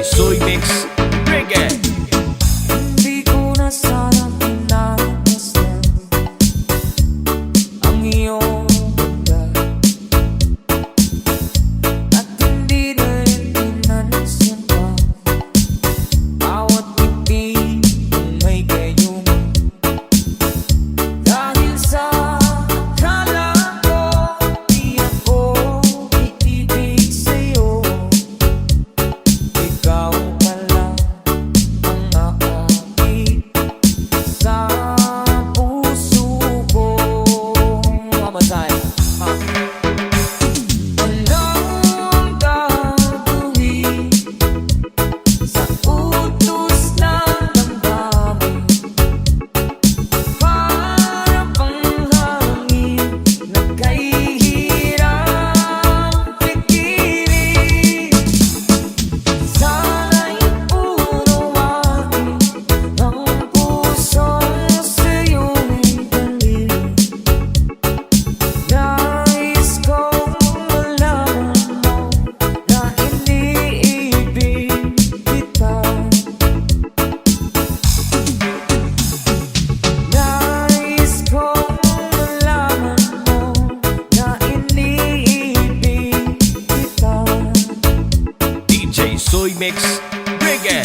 Soy Mix Reggae. Hindi ko na sana pinapasdan ang iyong ganda, at hindi na rin pinansin pa bawat ngiti kung may gayuma. Dahil sa akala ko di ako iibig sa'yo, ikaw pala ang aakit sa puso ko. One more time. Anong gagawin sa utos ng damdamin? Para bang hangin na kahihirap pigilan. Sana'y unawain ang pusong sa'yo'y dalhin. Nais kong malaman mo na iniibig kita. Nais kong malaman mo na iniibig kita. DJ Soy Mix Reggae.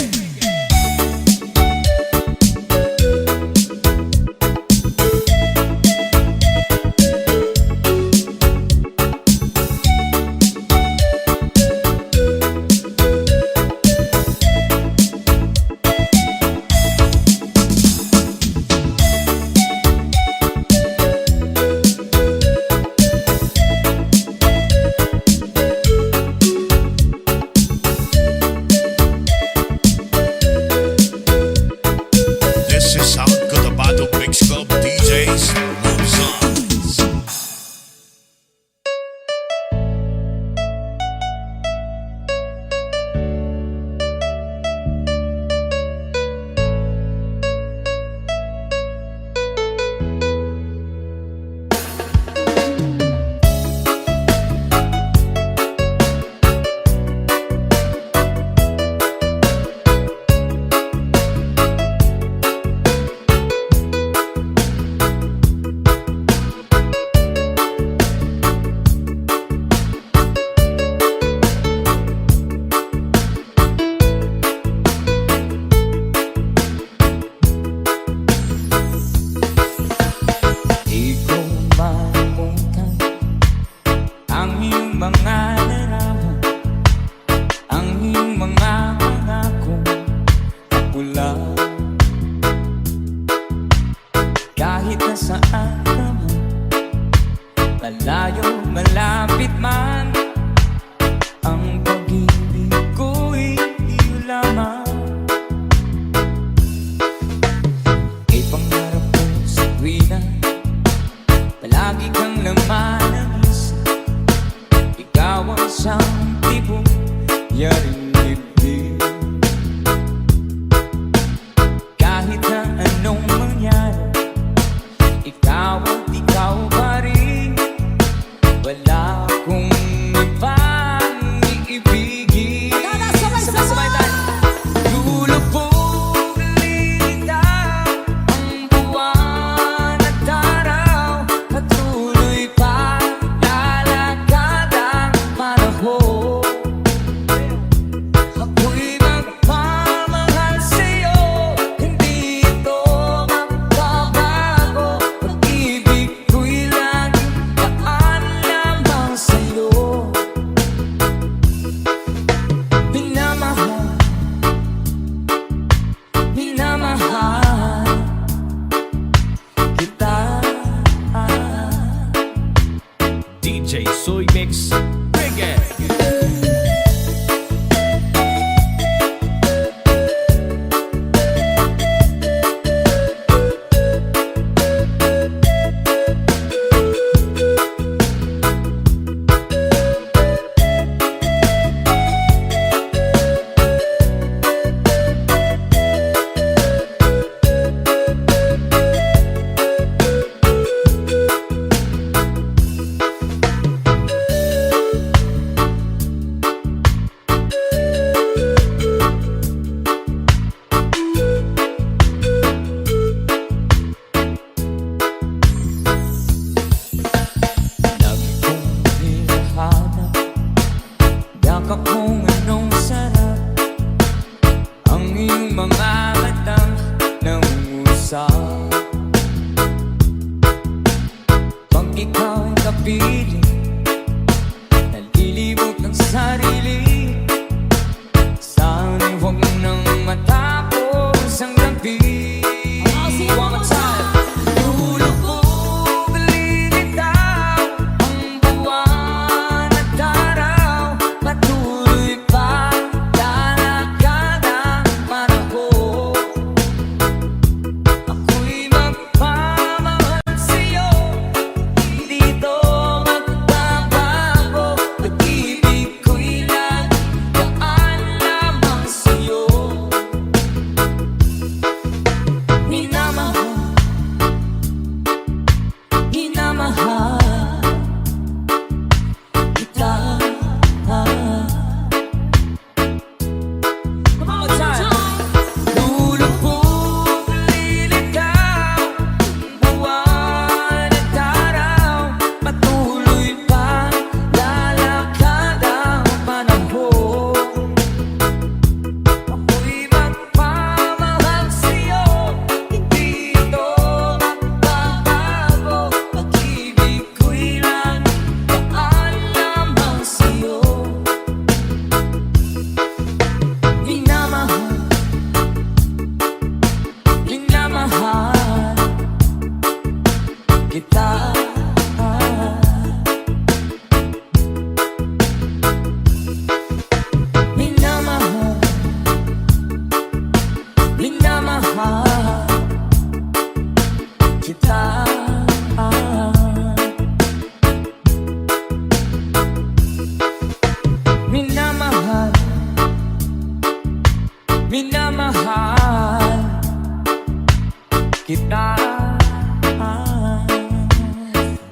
kita.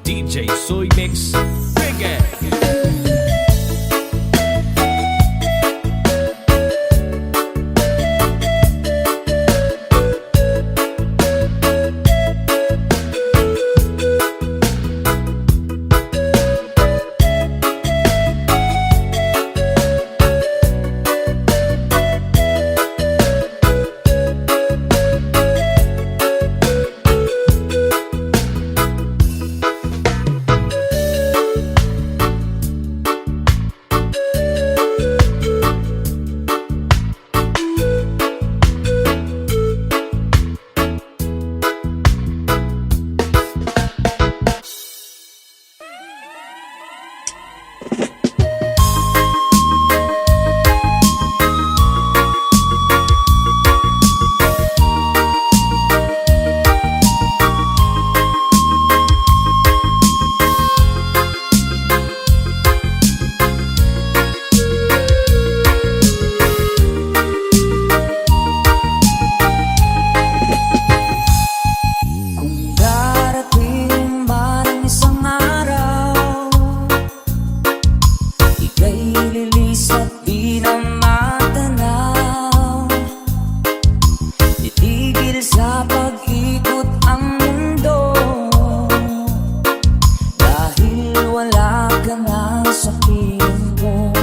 DJ Soy Mix Reggae. Sa pag-ikot ang mundo, dahil wala ka na sa piling ko.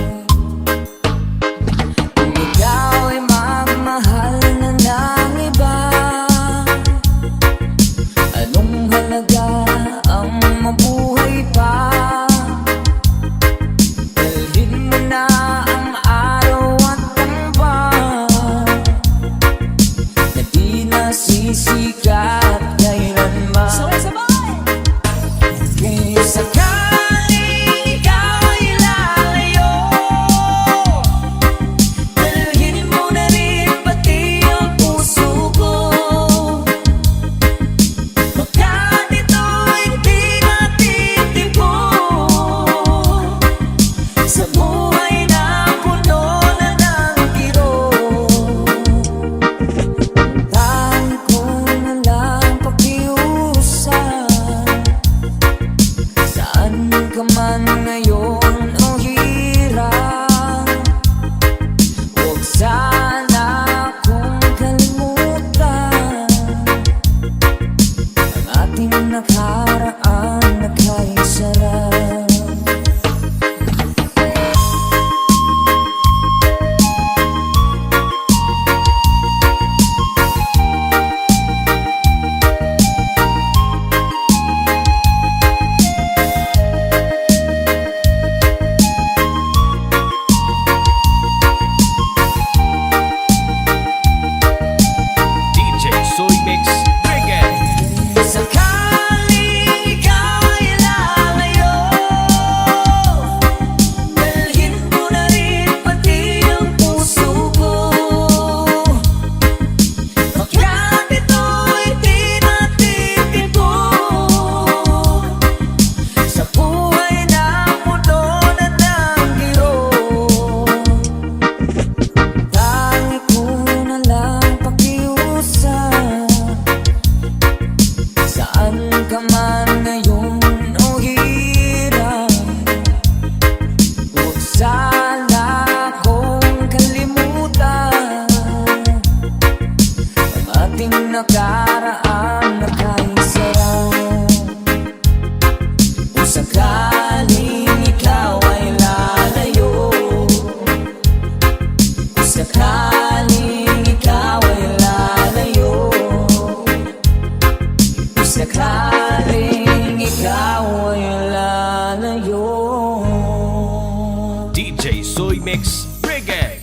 Kung ikaw ay magmahal na ng iba, anong halaga ang mabuhay pa? Dalhin mo na ang araw at tampang na di nasisikat kailanman. Kung sakaling ikaw ay lalayo, dalhin mo na rin pati ang puso ko. Baka nito'y di natitimpo sa buhay na puno na ng kirot. Tangi ko na lang pakiusap, saan ka man ngayon o hirap, huwag sana akong kalimutan ang ating nakaraan na kay sarap. DJ Soy Mix Reggae. Sakaling ikaw ay lalayo, dalhin mo na rin pati ang puso ko. Baka nito'y di natitimpo sa buhay na puno na ng kirot. Tangi ko na lang pakiusap, saan ka man ngayon o hirap, huwag sana akong kalimutan ang ating nakaraan na kay sarap. Kung sakaling ikaw ay lalayo, kung sakaling ikaw ay lalayo, kung sakaling ikaw ay lalayo. DJ Soy Mix Reggae.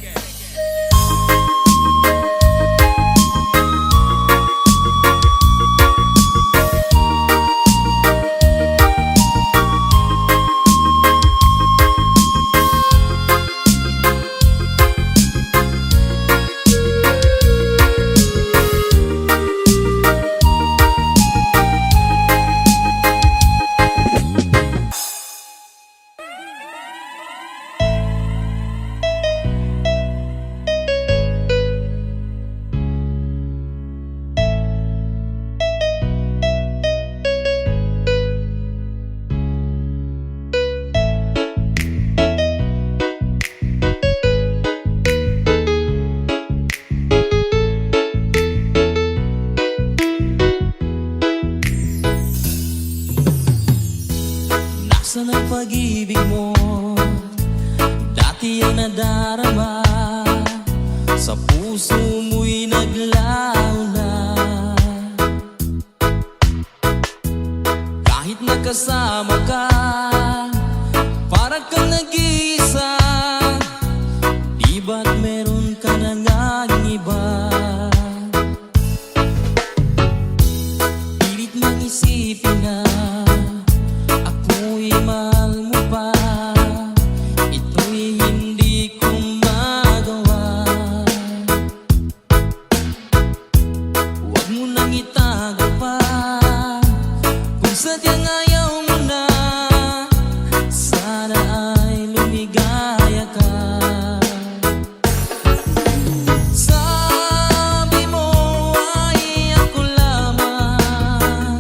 puso mo'y naglaho na. Kahit nakasama ka, parang kang nag-iisa. Di ba't meron ka na ngang iba? Pilit mang isipin na ako'y mahal mo pa. Ito'y hindi ko magawa. Huwag mo nang itago pa kung sadyang ayaw mo na. Sana ay lumigaya ka. Sabi mo ay ako lamang.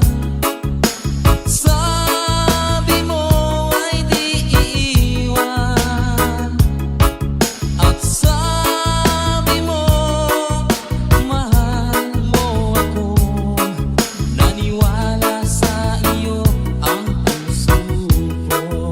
Sabi mo ay di iiwan. At sabi mo mahal mo ako. Naniwala sa iyo ang puso ko.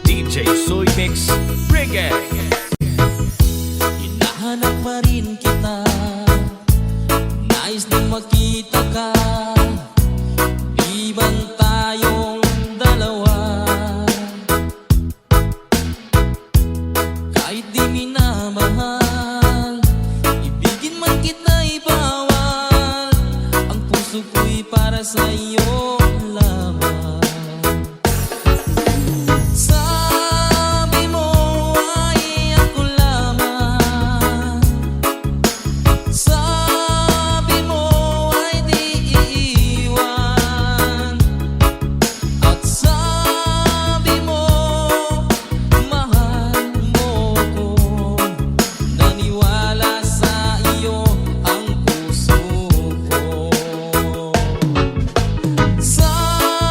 DJ Soy Mix Reggae. Hinahanap pa rin kita, nais din makita ka. Di bang tayong dalawa? Kahit di minamahal, ibigin man kita'y bawal. Ang puso ko'y para sa iyo lamang. Sabi mo ay ako lamang. Sabi mo ay di iiwan. At sabi mo mahal mo ako. Naniwala sa iyo ang puso ko. Sabi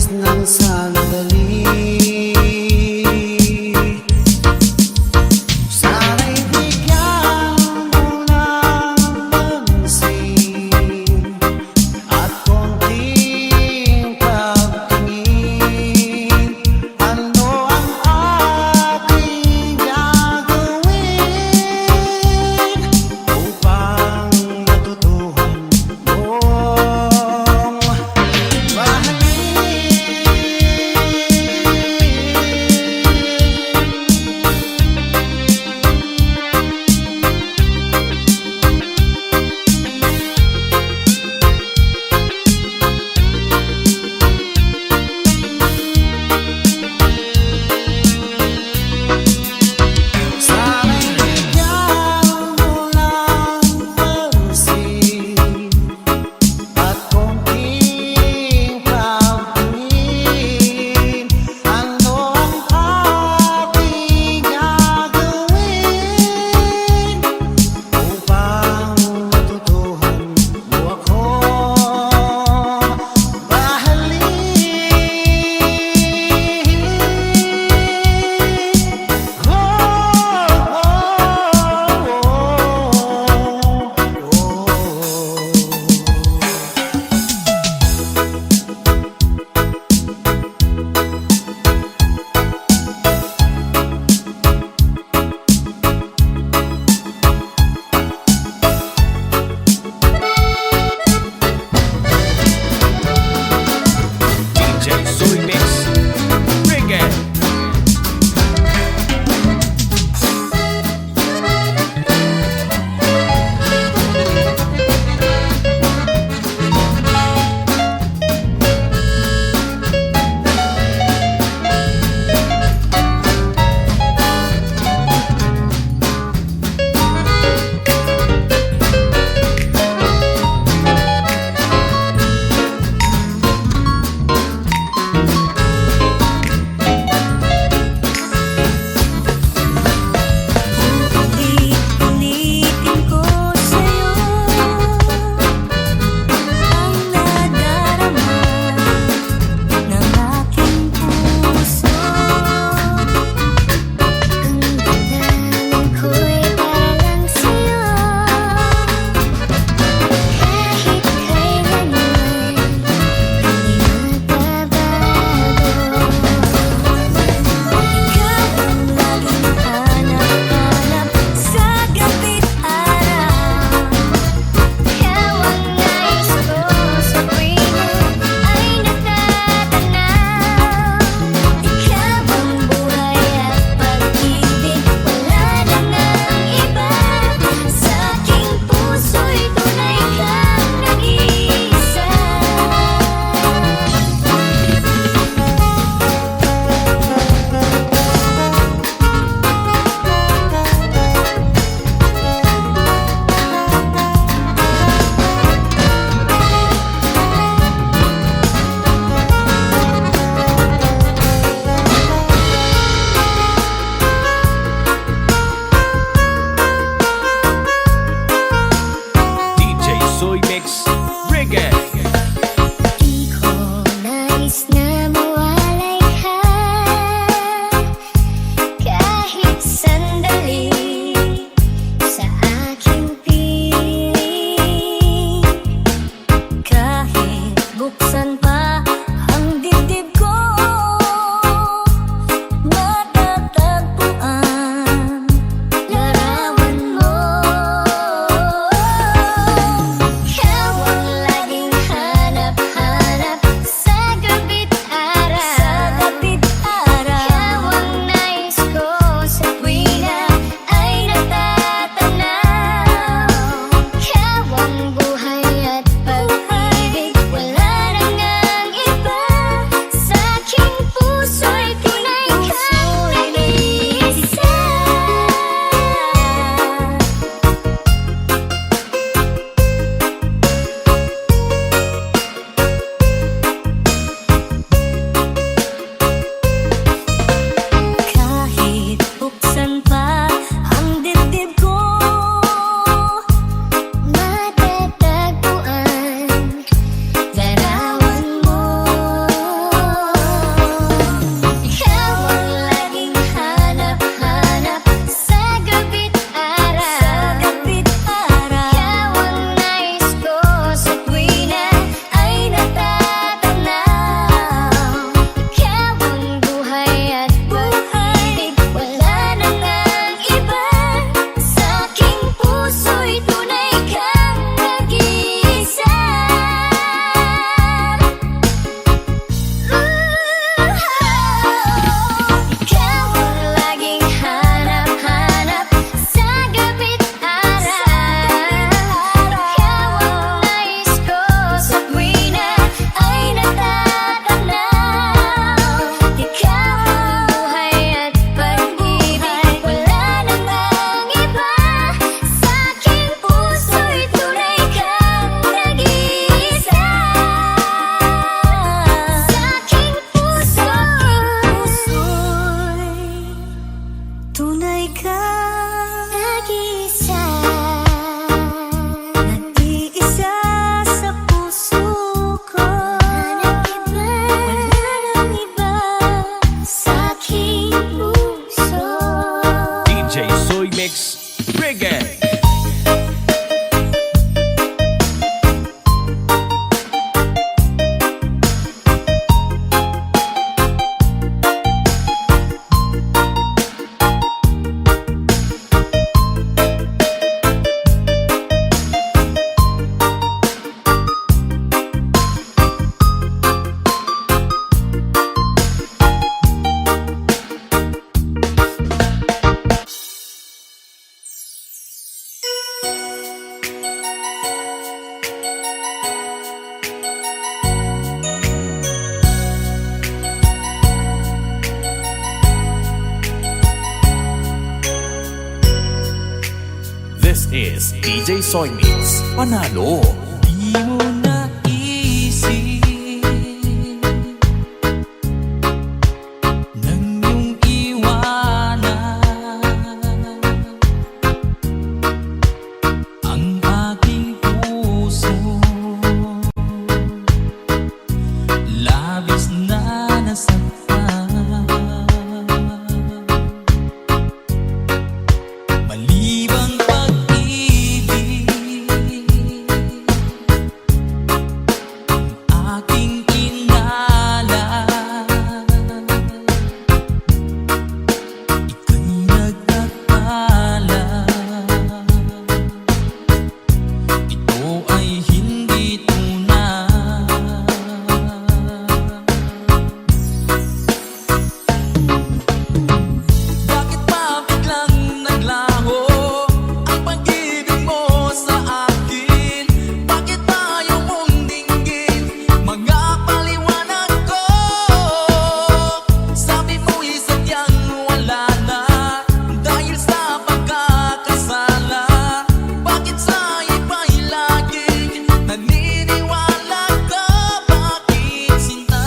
labis ng sandali. Sana'y bigyan mo ng pansin at konting pagtingin. Ano ang aking gagawin upang matutuhan mong mahalin? Sana'y bigyan mo ng pansin at konting pagtingin. Ano ang aking gagawin upang matutuhan mo akong mahalin? DJ Soy Mix Reggae. is DJ Soy Mix Panalo. Di mo naisip nang iyong iwanan ang aking puso, labis na nasaktan. Malibang pag-ibig aking inala, ika'y nagkakala. Ito ay hindi tunay. Bakit ba biglang naglaho ang pag-ibig mo sa akin? Bakit tayo mong dinggin mga paliwanag ko? Sabi mo'y sadyang wala na dahil sa pagkakasala. Bakit sa iba'y laging naniniwala ka? Bakit sinta?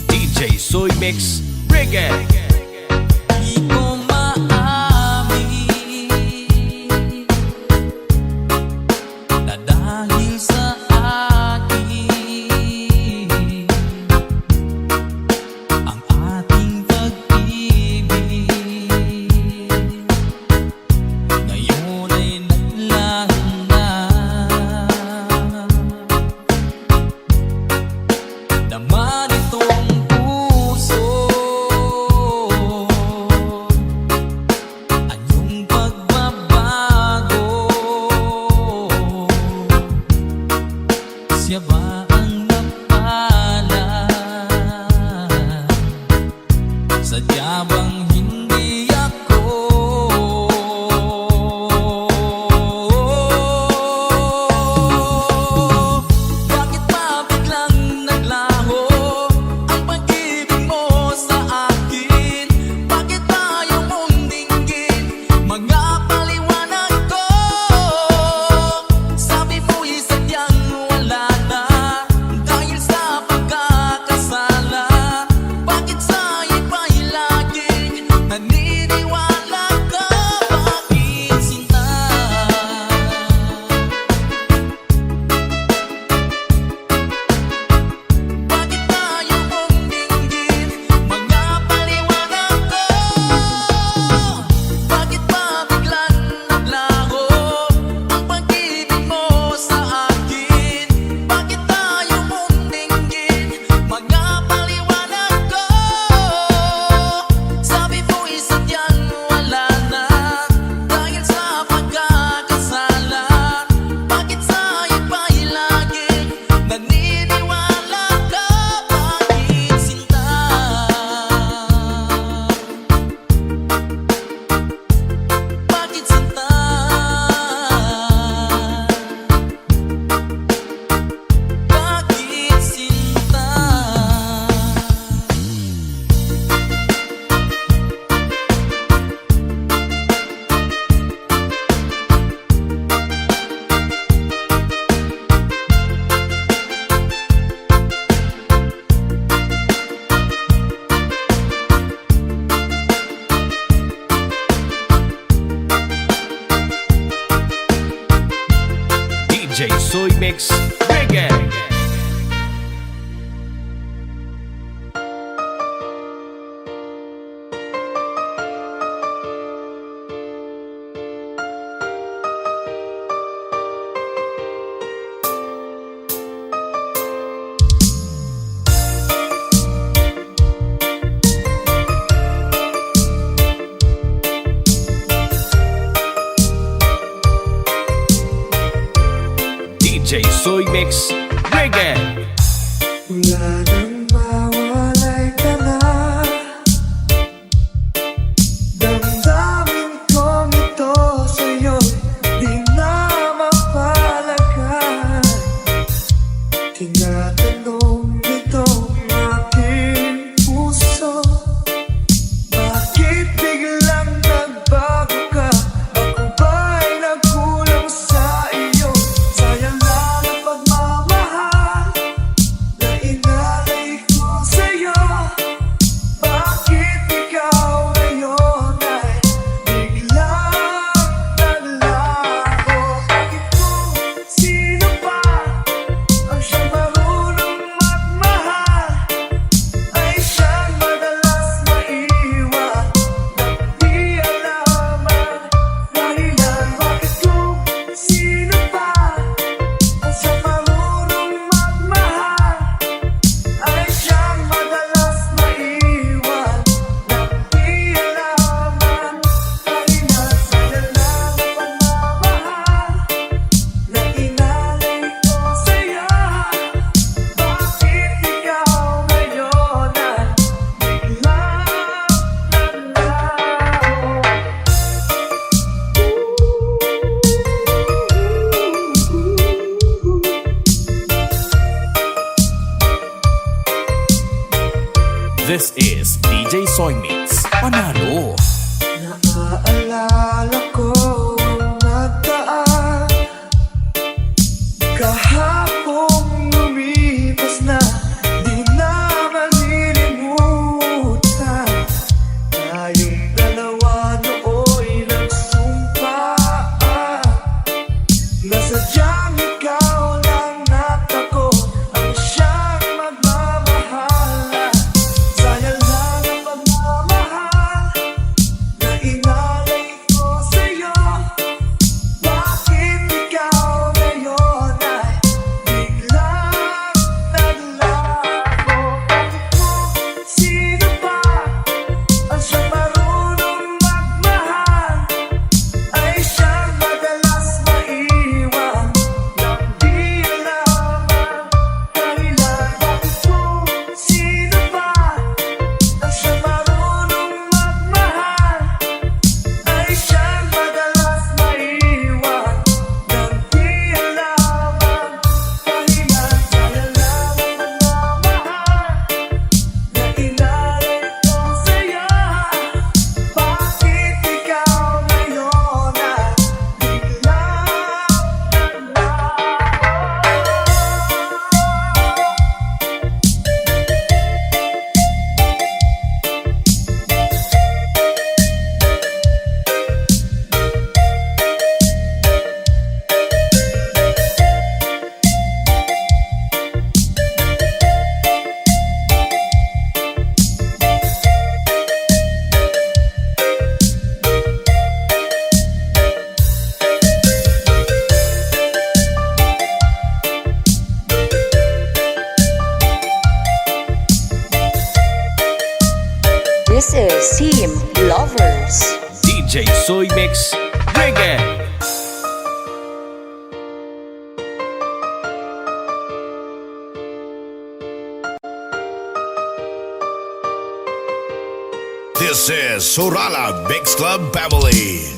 DJ Soy Mix Reggae. Di ko maamin na dahil sa akin ang ating pag-ibig ngayon ay naglaho na. Naman itong puso anyong pagbabago. Siya ba ang napala? Sadya bang hindi ako? Bakit ba biglang naglaho ang pag-ibig mo sa akin? Bakit tayo mong dinggin mga paliwanag ko? Sabi mo'y sadyang wala na dahil sa pagkakasala. Bakit sa iba'y laging naniniwala ka? Bakit sinta? Bakit tayo mong dinggin mga paliwanag ko? Bakit ba biglang naglaho ang pag-ibig mo sa akin? Bakit tayo mong dinggin mga paliwanag ko? Sabi mo'y sadyang wala na dahil sa pagkakasala. Bakit sa iba'y laging naniniwala ka? Bakit sinta? Bakit sinta? Bakit sinta? DJ Soy Mix Reggae. DJ Soy Mix Reggae. Wala nang mawalay ka na. Damdamin kong ito sa'yo, di na mapalagan. Tinatanong itong aking puso, bakit biglang nagbago ka? Ako ba'y nagkulang sa iyo? Sayang lang ang pagmamahal na inalay ko sa'yo. Bakit ikaw ngayon ay biglang naglaho? Bakit kung sino pa ang siyang marunong magmahal ay siyang madalas maiwan nang di alam ang dahilan? Bakit kung sino pa ang siyang marunong magmahal ay siyang madalas maiwan nang di alam ang dahilan? Sayang lang ang pagmamahal na inalay ko sa'yo. Bakit ikaw ngayon ay biglang This is DJ Soy Mix Panalo. Naaalala ko ang nagdaan, kahapong lumipas na, di na malilimutan. Tayong dalawa nooy nagsumpaan na sadyang ikaw lang at ako ang siyang magmamahalan. Sayang lang ang pagmamahal na inalay ko sa'yo. Bakit ikaw ngayon ay biglang naglaho? Bakit kung sino pa ang siyang marunong magmahal ay siyang madalas maiwan nang di alam ang dahilan? Bakit kung sino pa ang siyang marunong magmahal ay siyang madalas maiwan nang di alam ang dahilan? Sayang lang ang pagmamahal na inalay ko sa'yo. Bakit ikaw ngayon ay biglang This is Team Lovers. DJ Soy Mix Reggae. This is Sorala Mix Club Family.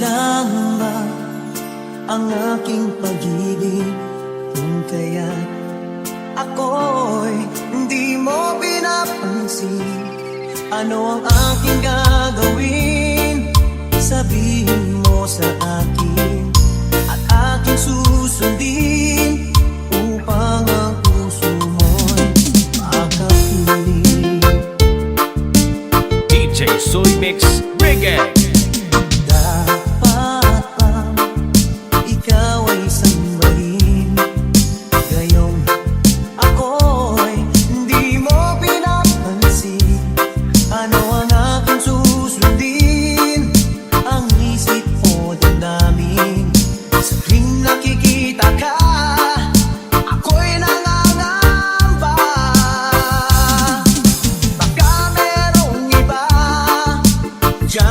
Lang ba ang aking pag-ibig kung kaya ako'y hindi mo pinapansin? Ano ang aking gagawin? Sabihin mo sa akin at aking susundin upang ang puso mo'y makapiling. DJ Soy Mix Reggae. Dapat bang ikaw ay sambahin? Gayong ako'y hindi mo pinapansin. Ano ang aking susundin? Ang isip o damdamin sa tuwing nakikita ka. Ako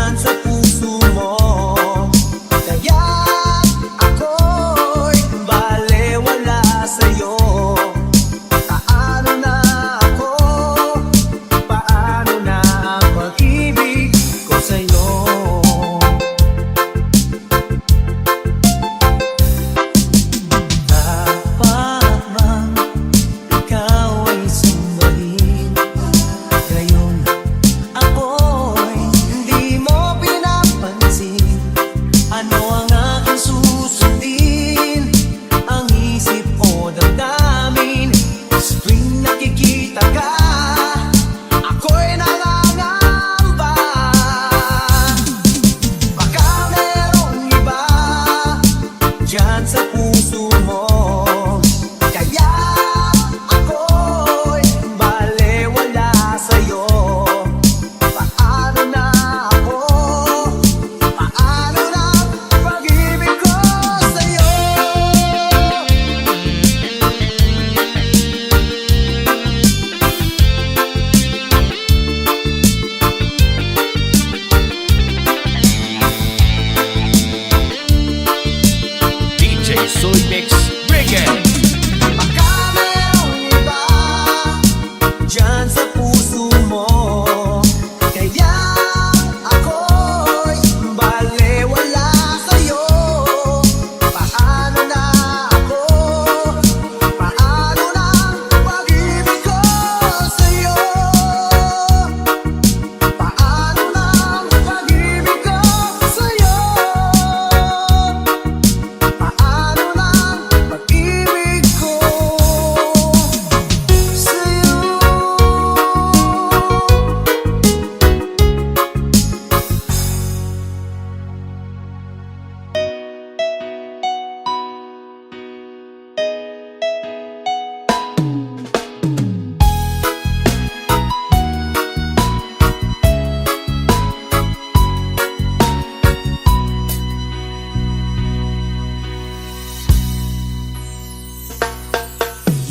dyan sa puso mo. Kaya ako'y balewala sa'yo. Paano na ako? Paano na ang pag-ibig ko sa'yo? Dapat bang ikaw ay sambahin? Ngayon ako'y hindi mo pinapansin. Ano ang aking susundin? Ang isip o damdamin? Sa tuwing nakikita ka, ako'y nangangamba. Baka merong iba dyan sa puso mo. Kaya ako'y balewala sa'yo. Paano na ako? Paano na ang pag-ibig ko sa'yo? DJ Soy Mix Reggae. Baka merong iba dyan sa puso mo. Kaya ako'y balewala sa'yo. Paano na ako? Paano na ang pag-ibig ko sa'yo? Paano na ang pag-ibig ko sa'yo? Paano na ang pag-ibig ko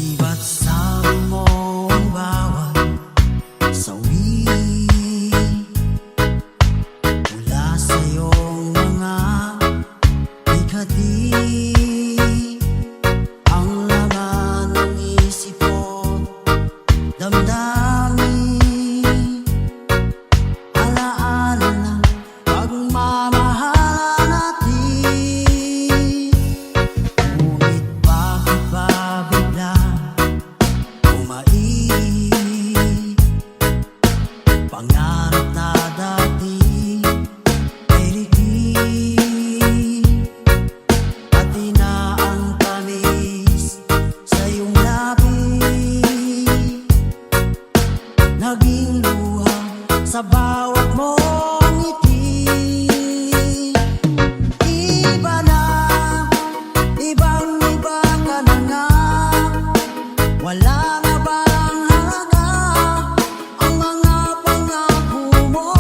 Iba't sabi mo ang bawat sawi mula sa iyong mga ikati. Ang laman ng isip ko't damdamin, alaala ng pagmamahal natin. Ngunit bakit ba bigla umait? Pangarap na dati ay ligid, pati na ang tamis sa iyong labi, naging luha sa bawat mong ngiti. Iba na, ibang-iba ka na nga. Wala na bang halaga ang mga pangako mo?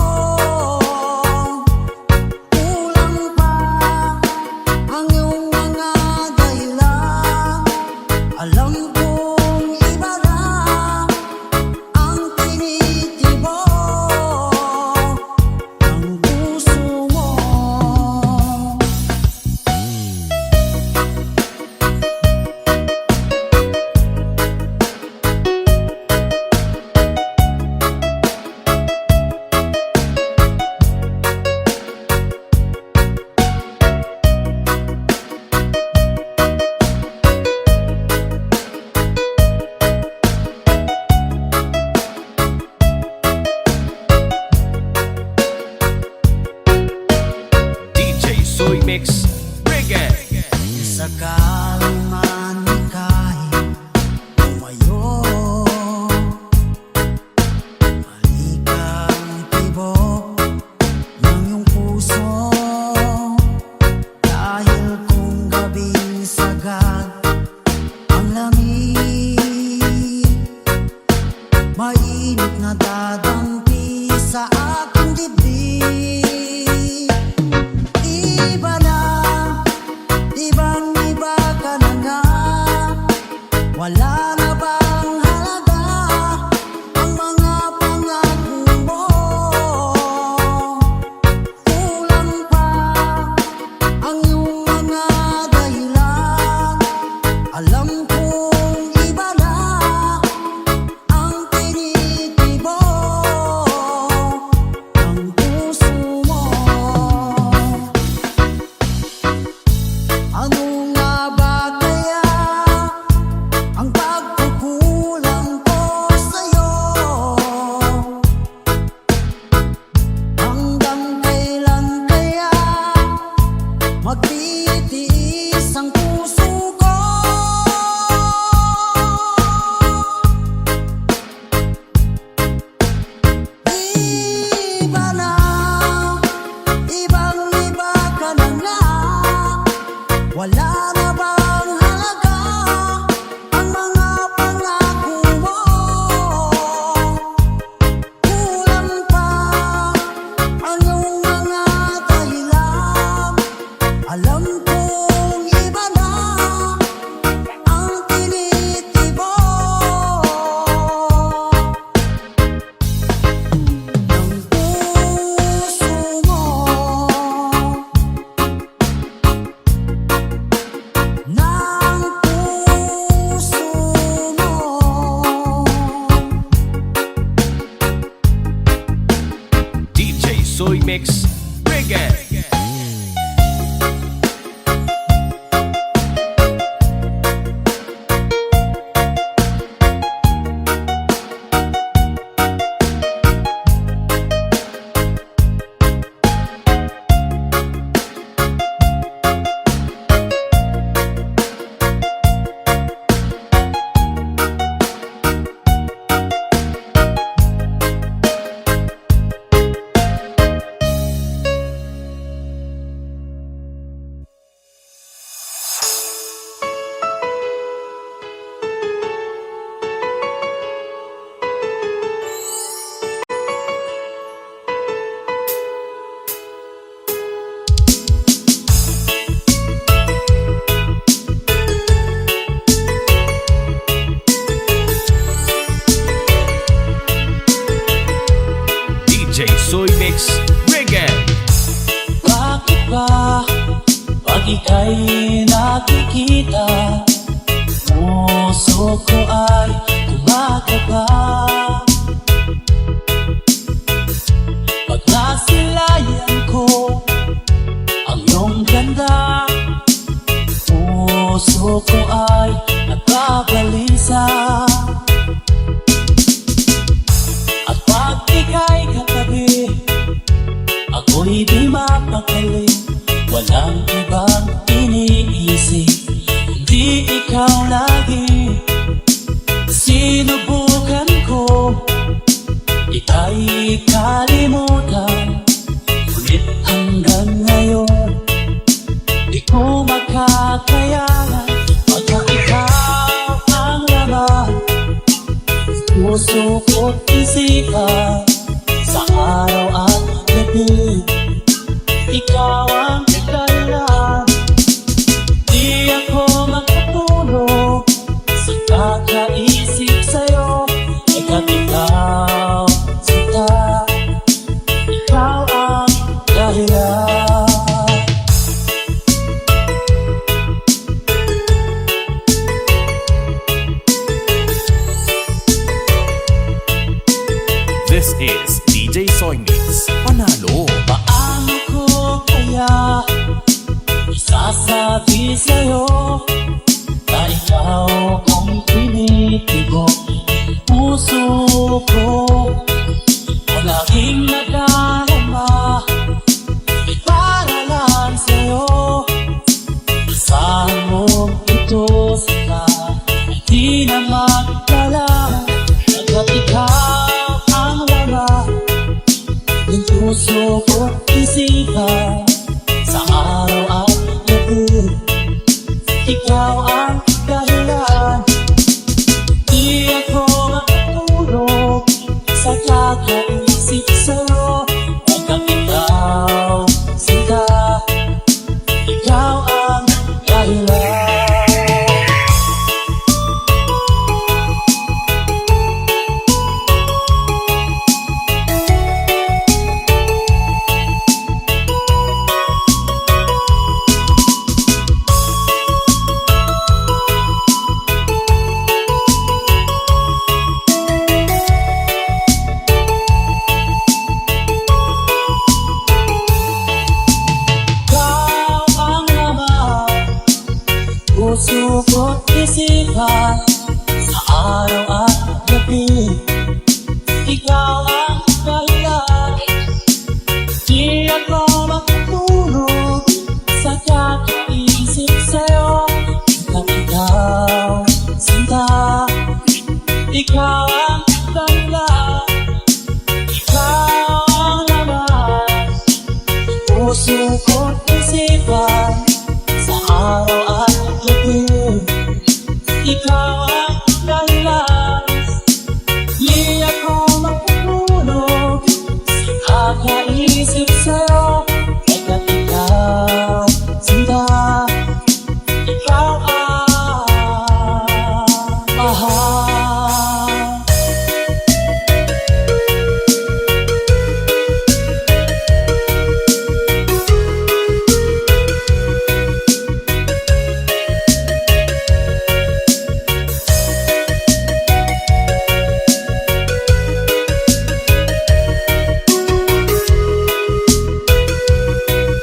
Kulang pa ang iyong mga dahilan. Alam kong iba na ang tinitibok ng puso mo. DJ Soy Mix Reggae. Sakaling man ika'y tumayo, malikang tibok ng iyong puso. Dahil kung gabing sagad ang lamig, mainit na dadampi sa aking dibdib. Iba na, ibang-iba ka na nga. Wala na bang halaga ang mga pangako mo? iba na, ibang-iba ka na nga. Wala na bang halaga ang mga pangako mo? Kulang pa ang iyong mga dahilan. Alam kong iba na ang tinitibok ng puso mo, ng puso mo. DJ Soy Mix Reggae. DJ Soy Mix Reggae. Bakit ba pag ika'y nakikita, puso ko ay gumagaba? Pag nasilayan ko ang iyong ganda, puso ko ay nagbabalisa. At pag ika'y katabi, ako'y di mapakali. Walang ibang iniisip, hindi ikaw lagi. Sinubukan ko, ika'y kalimutan. Ngunit hanggang ngayon, di ko makakayanan. Pagka ikaw ang laman, puso ko't isipan. Sa araw at gabi, ikaw ang dahilan. Di ako makatulog sa kakaisip sa'yo. Ika't ikaw, sinta, ikaw ang dahilan. This is DJ Soy Mix Panalo. Paano ko kaya isasabi sa'yo na ikaw ang tinitibok puso ko? Palaging nadarama, may para lang sa'yo. Asahan mo ito sila, hindi na magdala. Pagkat ikaw ang laman ng puso ko't isipan. Sa araw at gabi, ikaw ang dahilan. Di ako makatulog sa kakaisip sa'yo. Pagkat ikaw, sinta, ikaw ang dahilan. naisip sa'yo, pagkat ikaw sinta, ikaw ang mahal.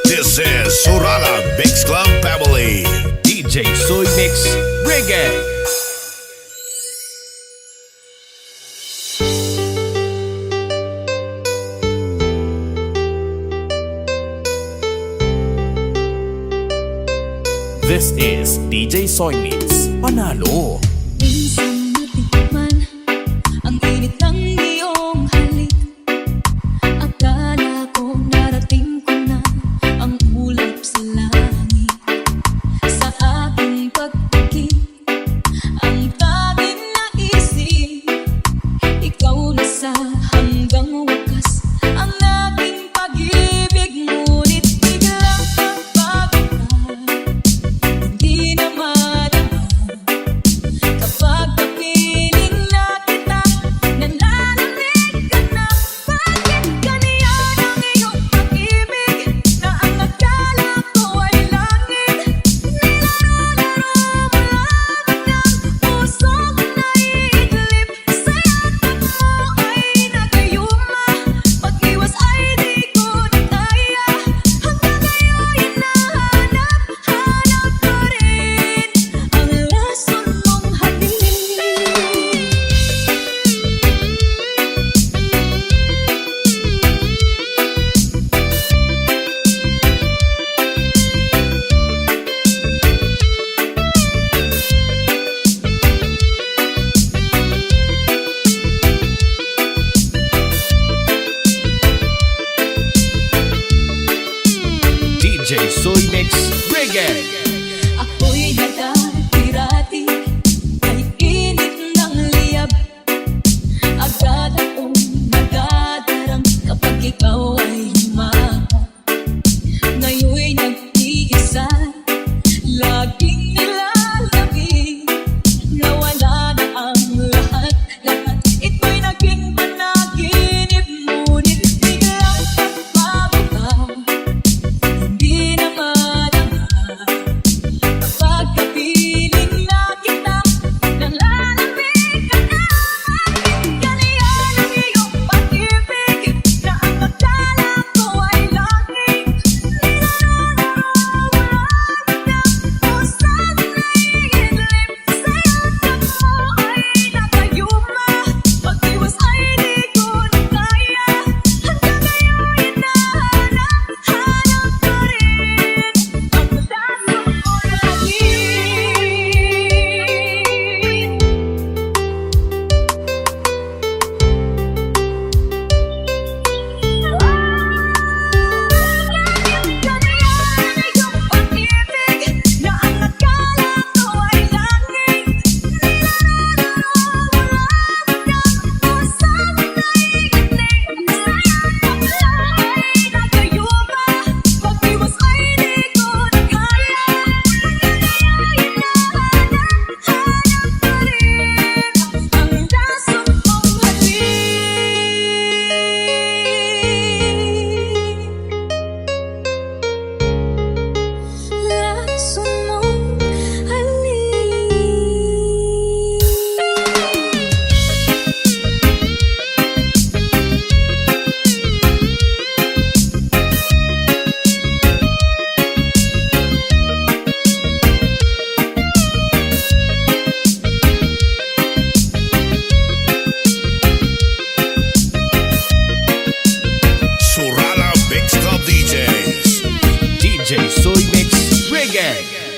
This is Sorala Mix Club Family. DJ Soy Mix, Reggae. This is DJ Soy Mix, Panalo. Minsan natikman ang init ng iyong halik. Akala ko narating ko na ang ulap sa langit. Sa aking pagpikit, ang tanging naisip, ikaw na sa hanggang wakas ang aking pag-ibig. Ngunit biglang nagbabago, hindi na madama. Kapag napiling na kita, nalalamig ka na. Bakit ganyan ang iyong pag-ibig, na ang akala ko ay langit? Nilaro-laro mo lamang ng puso ko na iidlip. Sa yakap mo ay nagayuma, pag-iwas ay di ko na kaya. Hanggang ngayon hinahanap ko rin ang rason mong halik. DJ Soy Mix, Reggae. Ako'y nagkapirati, kay init ng liyab. Agad akong nagadarang kapag ikaw ay humahak. Ngayon'y nag-iisa, laging nilalapit. Nawala na ang lahat, lahat ito'y naging panaginip. Ngunit biglang nagbabago, hindi na madama. Kapag kapiling na kita, nalalamig ka na. Bakit ganyan ang iyong pag-ibig, na ang akala ko ay langit? Nilaro-laro mo lamang ng puso ko na iidlip. Sa yakap mo ay nagayuma, pag-iwas ay di ko na kaya. Hanggang ngayon hinahanap ko rin ang rason mong halik. Sorala Mix Club DJs. DJ Soy Mix, Reggae.